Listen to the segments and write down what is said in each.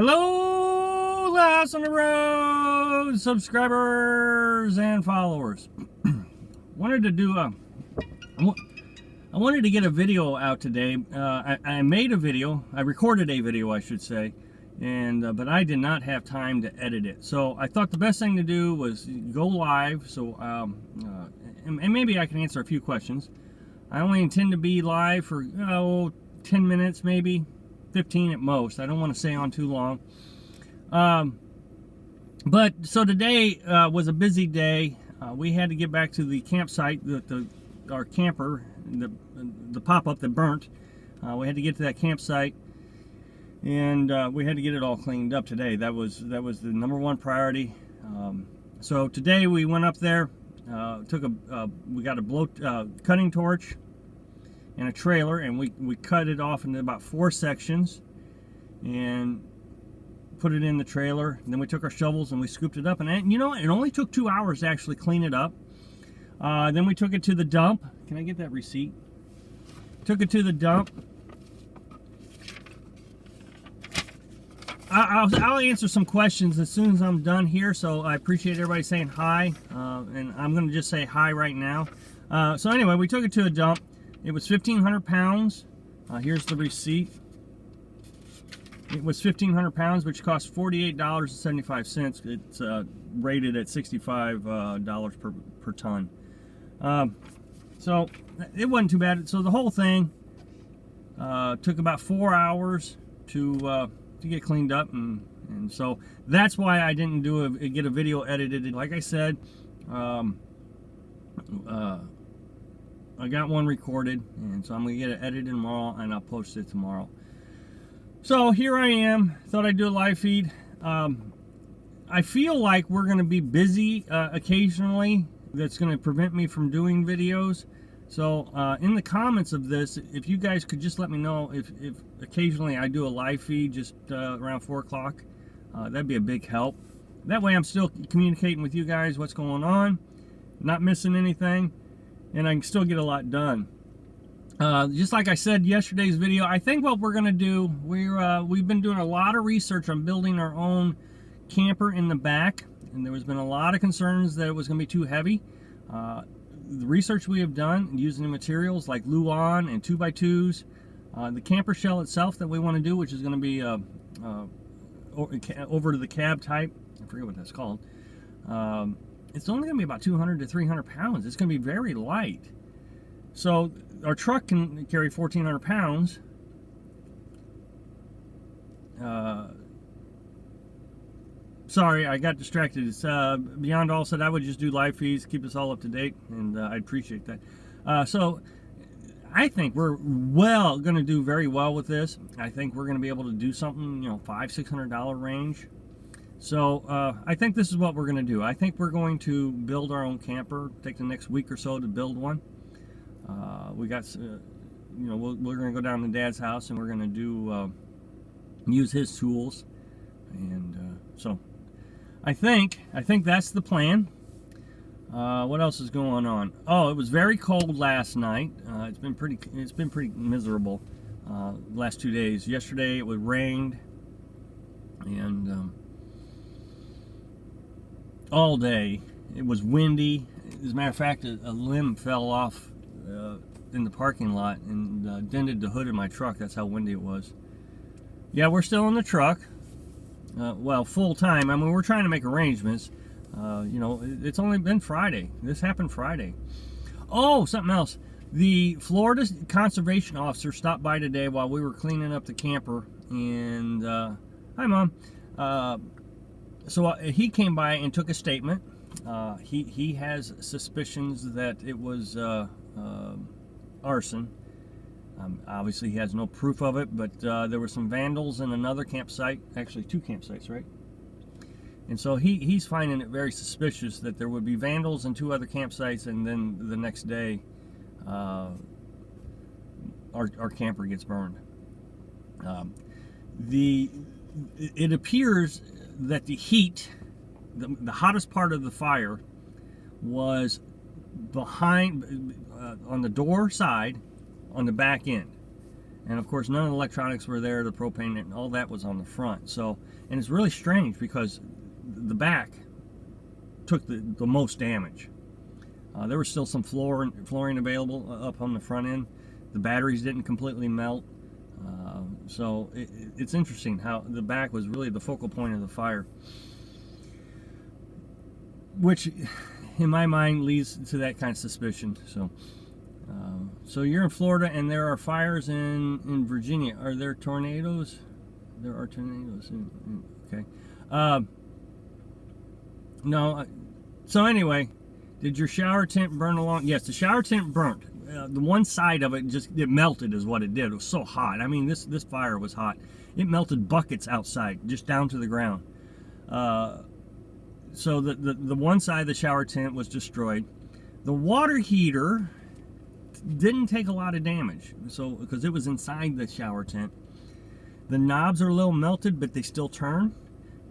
Hello, Last on the Road subscribers and followers. wanted to do a, I wanted to get a video out today. I made a video. I recorded a video, I should say, and but I did not have time to edit it. So I thought the best thing to do was go live. So and maybe I can answer a few questions. I only intend to be live for 10 minutes, maybe 15 at most. I don't want to stay on too long. But so today was a busy day. We had to get back to the campsite, our camper, the pop-up that burnt. We had to get to that campsite, and we had to get it all cleaned up today. That was the number one priority. So today we went up there, we got a cutting torch and a trailer, and we cut it off into about 4 sections and put it in the trailer. And then we took our shovels and we scooped it up, and it only took 2 hours to actually clean it up. Then we took it to the dump. Can I get that receipt? Took it to the dump. I'll answer some questions as soon as I'm done here, so I appreciate everybody saying hi, and I'm going to just say hi right now. So anyway, we took it to a dump. It was 1,500 pounds. Here's the receipt. It was 1,500 pounds, which cost $48.75. It's rated at $65 per ton. So it wasn't too bad. So the whole thing took about 4 hours to get cleaned up, and so that's why I didn't get a video edited. Like I said, I got one recorded, and so I'm gonna get it edited tomorrow, and I'll post it tomorrow. So here I am. Thought I'd do a live feed. I feel like we're gonna be busy occasionally. That's gonna prevent me from doing videos. So in the comments of this, if you guys could just let me know if occasionally I do a live feed just around 4 o'clock, that'd be a big help. That way I'm still communicating with you guys what's going on, not missing anything, and I can still get a lot done. Just like I said yesterday's video, I think what we're gonna do, we've been doing a lot of research on building our own camper in the back, and there has been a lot of concerns that it was gonna be too heavy. The research we have done using the materials like Luan and 2x2s, the camper shell itself that we want to do, which is going to be over to the cab type, I forget what that's called. It's only going to be about 200 to 300 pounds. It's going to be very light. So our truck can carry 1,400 pounds. Sorry, I got distracted. It's Beyond All said I would just do live feeds, keep us all up to date, and I'd appreciate that. So I think we're going to do very well with this. I think we're going to be able to do something, $500-600 range. So I think this is what we're going to do. I think we're going to build our own camper. Take the next week or so to build one. We got, we're going to go down to Dad's house, and we're going to use his tools, and so. I think that's the plan. What else is going on? Oh, it was very cold last night. It's been pretty miserable last 2 days. Yesterday it was rained, and all day it was windy. As a matter of fact, a limb fell off in the parking lot and dented the hood of my truck. That's how windy it was. Yeah, we're still in the truck. Well, full time. I mean, we're trying to make arrangements. It's only been Friday. This happened Friday. Oh, something else. The Florida conservation officer stopped by today while we were cleaning up the camper. And, hi, Mom. So he came by and took a statement. He has suspicions that it was arson. Obviously, he has no proof of it, but there were some vandals in another campsite, actually 2 campsites, right? And so he's finding it very suspicious that there would be vandals in 2 other campsites, and then the next day, our camper gets burned. It appears that the heat, the hottest part of the fire, was behind on the door side, on the back end, And of course, none of the electronics were there. The propane and all that was on the front. So, and it's really strange because the back took the most damage. There was still some flooring available up on the front end. The batteries didn't completely melt. So it's interesting how the back was really the focal point of the fire, which in my mind leads to that kind of suspicion. So you're in Florida and there are fires in Virginia. Are there tornadoes? There are tornadoes. Okay. No. So anyway, did your shower tent burn along? Yes, the shower tent burnt. The one side of it it melted is what it did. It was so hot. I mean, this fire was hot. It melted buckets outside, just down to the ground. So the one side of the shower tent was destroyed. The water heater didn't take a lot of damage, so because it was inside the shower tent. The knobs are a little melted, but they still turn.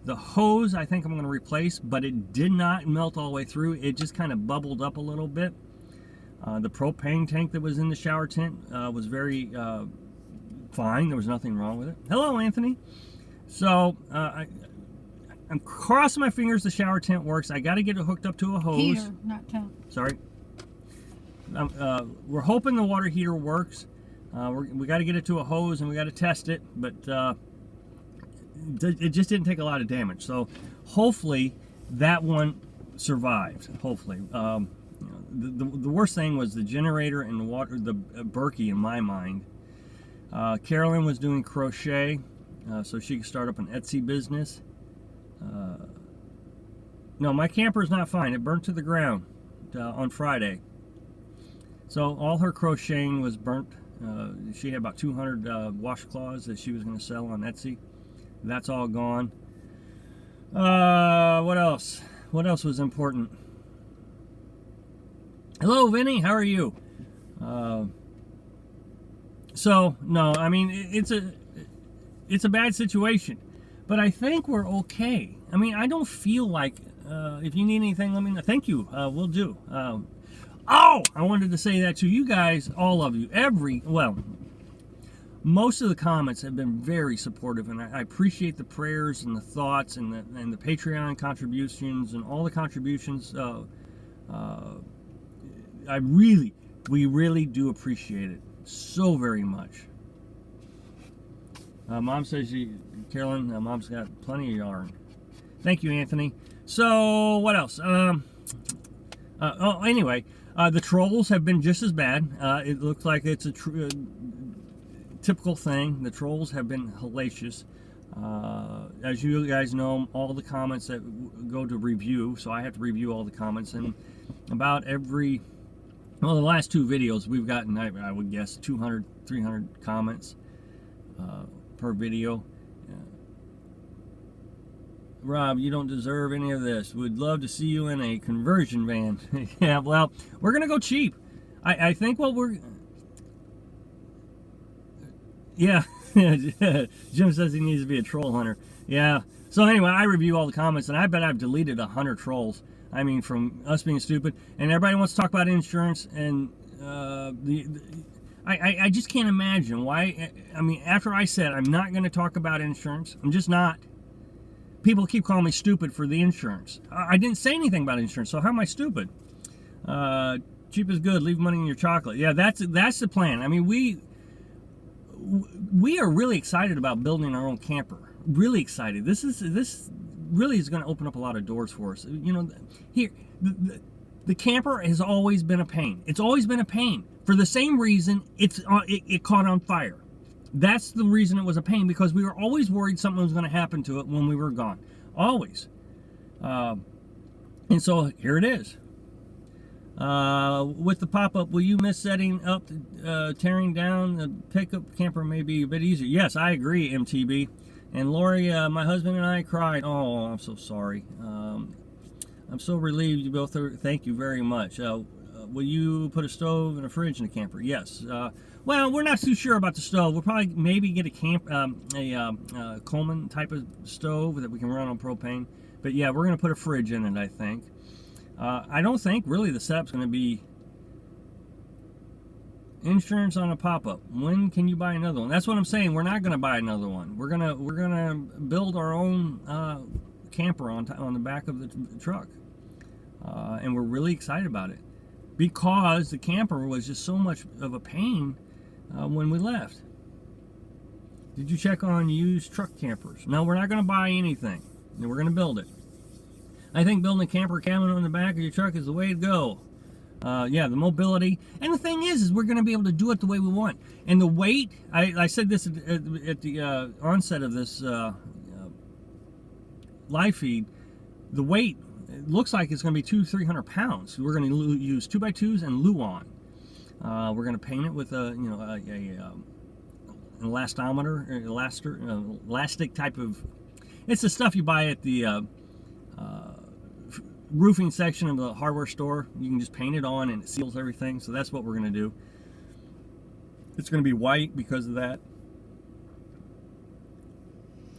The hose, I think I'm going to replace, but it did not melt all the way through. It just kind of bubbled up a little bit. The propane tank that was in the shower tent was very fine. There was nothing wrong with it. Hello, Anthony. So I'm crossing my fingers the shower tent works. I got to get it hooked up to a hose. Heater, not tent. Sorry. We're hoping the water heater works. We got to get it to a hose and we got to test it, but it just didn't take a lot of damage. So hopefully that one survived. Hopefully. The worst thing was the generator and the water, the Berkey in my mind. Carolyn was doing crochet, so she could start up an Etsy business. No, my camper is not fine. It burnt to the ground on Friday. So all her crocheting was burnt. She had about 200 washcloths that she was going to sell on Etsy. That's all gone. What else? What else was important? Hello, Vinny. How are you? So no, I mean it's a bad situation, but I think we're okay. I mean, I don't feel like if you need anything, let me know. Thank you. We'll do. Oh, I wanted to say that to you guys, all of you. Most of the comments have been very supportive, and I appreciate the prayers and the thoughts and the Patreon contributions and all the contributions. We really do appreciate it so very much. Mom says Carolyn, Mom's got plenty of yarn. Thank you, Anthony. So what else? Anyway, the trolls have been just as bad. It looks like it's a typical thing. The trolls have been hellacious. As you guys know, all the comments that go to review, so I have to review all the comments, and about every, the last two videos we've gotten, I would guess, 200, 300 comments per video. Rob, you don't deserve any of this. Would love to see you in a conversion van. Yeah, well, we're going to go cheap. I think what we're... Yeah, Jim says he needs to be a troll hunter. Yeah, so anyway, I review all the comments, and I bet I've deleted 100 trolls. I mean, from us being stupid, and everybody wants to talk about insurance, and I just can't imagine why. I mean, after I said I'm not going to talk about insurance, I'm just not. People keep calling me stupid for the insurance. I didn't say anything about insurance, so how am I stupid? Cheap is good. Leave money in your chocolate. Yeah, that's the plan. I mean, we are really excited about building our own camper. Really excited. This really is going to open up a lot of doors for us. You know, here the camper has always been a pain. It's always been a pain for the same reason it caught on fire. That's the reason it was a pain, because we were always worried something was going to happen to it when we were gone. Always. And so here it is. With the pop-up, will you miss setting up, tearing down the pickup camper may be a bit easier? Yes, I agree, MTB. And Lori, my husband and I cried. Oh, I'm so sorry. I'm so relieved you both are. Thank you very much. Will you put a stove and a fridge in the camper? Yes. Well, we're not too sure about the stove. We'll probably maybe get a Coleman type of stove that we can run on propane. But yeah, we're going to put a fridge in it, I think. I don't think really the setup's going to be Insurance on a pop-up. When can you buy another one? That's what I'm saying. We're not going to buy another one. We're gonna build our own camper on the back of the truck, and we're really excited about it because the camper was just so much of a pain when we left. Did you check on used truck campers? No, we're not going to buy anything. We're going to build it. I think building a camper cabin on the back of your truck is the way to go. Yeah, the mobility. And the thing is we're going to be able to do it the way we want. And the weight, I said this at the onset of this live feed, the weight, it looks like it's going to be 200-300 pounds. We're going to use 2x2s and Luan. We're going to paint it with an elastometer, elastic type of, it's the stuff you buy at the roofing section of the hardware store. You can just paint it on and it seals everything. So that's what we're going to do. It's going to be white because of that.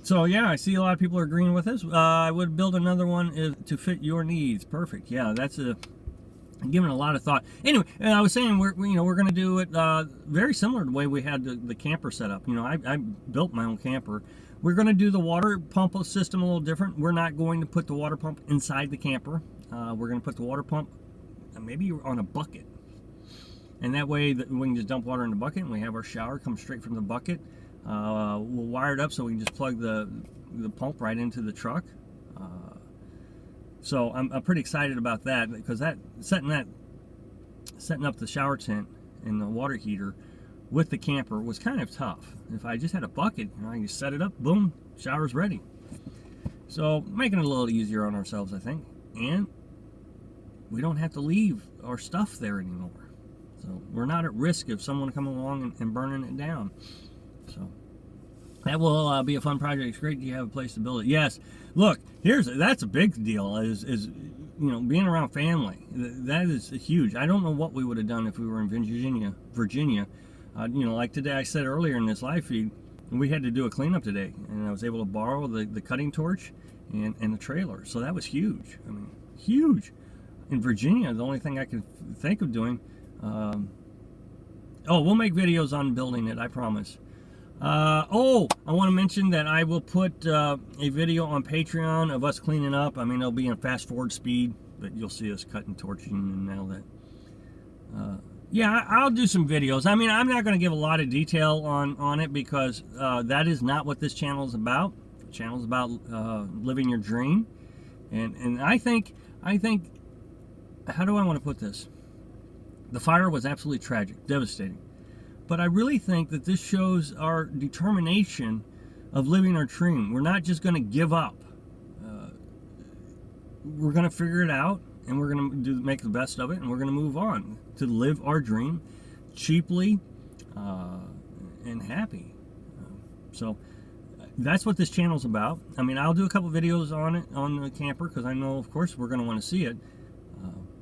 So yeah, I see a lot of people are agreeing with this. I would build another one to fit your needs. Perfect. Yeah, that's giving a lot of thought. Anyway, I was saying we're going to do it very similar to the way we had the camper set up. I built my own camper. We're going to do the water pump system a little different. We're not going to put the water pump inside the camper. We're going to put the water pump maybe on a bucket, and that way we can just dump water in the bucket and we have our shower come straight from the bucket. We'll wire it up so we can just plug the pump right into the truck. So I'm pretty excited about that because setting up the shower tent and the water heater with the camper was kind of tough. If I just had a bucket, I can just set it up, boom, shower's ready. So making it a little easier on ourselves, I think, and we don't have to leave our stuff there anymore. So we're not at risk of someone coming along and burning it down. So that will be a fun project. It's great you have a place to build it. Yes, look, that's a big deal. Is being around family. That is huge. I don't know what we would have done if we were in Virginia. Like today, I said earlier in this live feed, we had to do a cleanup today, and I was able to borrow the cutting torch and the trailer. So that was huge. I mean, huge. In Virginia, the only thing I could think of doing. We'll make videos on building it. I promise. I want to mention that I will put a video on Patreon of us cleaning up. I mean, it'll be in fast forward speed, but you'll see us cutting, torching, and all that. Yeah, I'll do some videos. I mean, I'm not going to give a lot of detail on it because that is not what this channel is about. The channel is about living your dream, and I think, how do I want to put this? The fire was absolutely tragic, devastating. But I really think that this shows our determination of living our dream. We're not just going to give up. We're going to figure it out, and we're going to make the best of it, and we're going to move on to live our dream cheaply and happy. So that's what this channel's about. I mean, I'll do a couple videos on it, on the camper, because I know, of course, we're going to want to see it.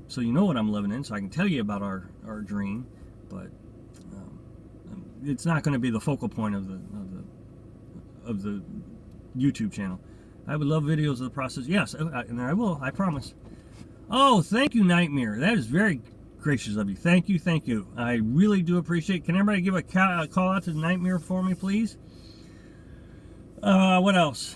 So you know what I'm living in, so I can tell you about our dream, but it's not going to be the focal point of the YouTube channel. I would love videos of the process. Yes, and I will. I promise. Oh, thank you, Nightmare. That is very gracious of you. Thank you, thank you. I really do appreciate it. Can everybody give a call out to Nightmare for me, please? What else?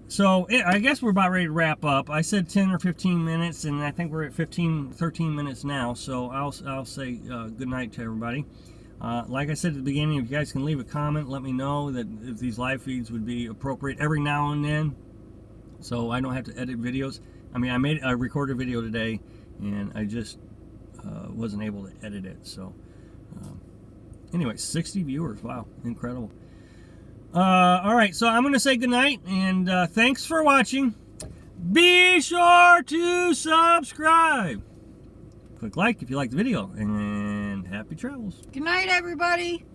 So I guess we're about ready to wrap up. I said 10 or 15 minutes, and I think we're at 13 minutes now. So I'll say good night to everybody. Like I said at the beginning, if you guys can leave a comment, let me know that if these live feeds would be appropriate every now and then, so I don't have to edit videos. I mean, I recorded a video today, and I just wasn't able to edit it. So anyway, 60 viewers. Wow, incredible. All right, so I'm going to say goodnight, and thanks for watching. Be sure to subscribe. Click like if you like the video, and happy travels. Good night, everybody.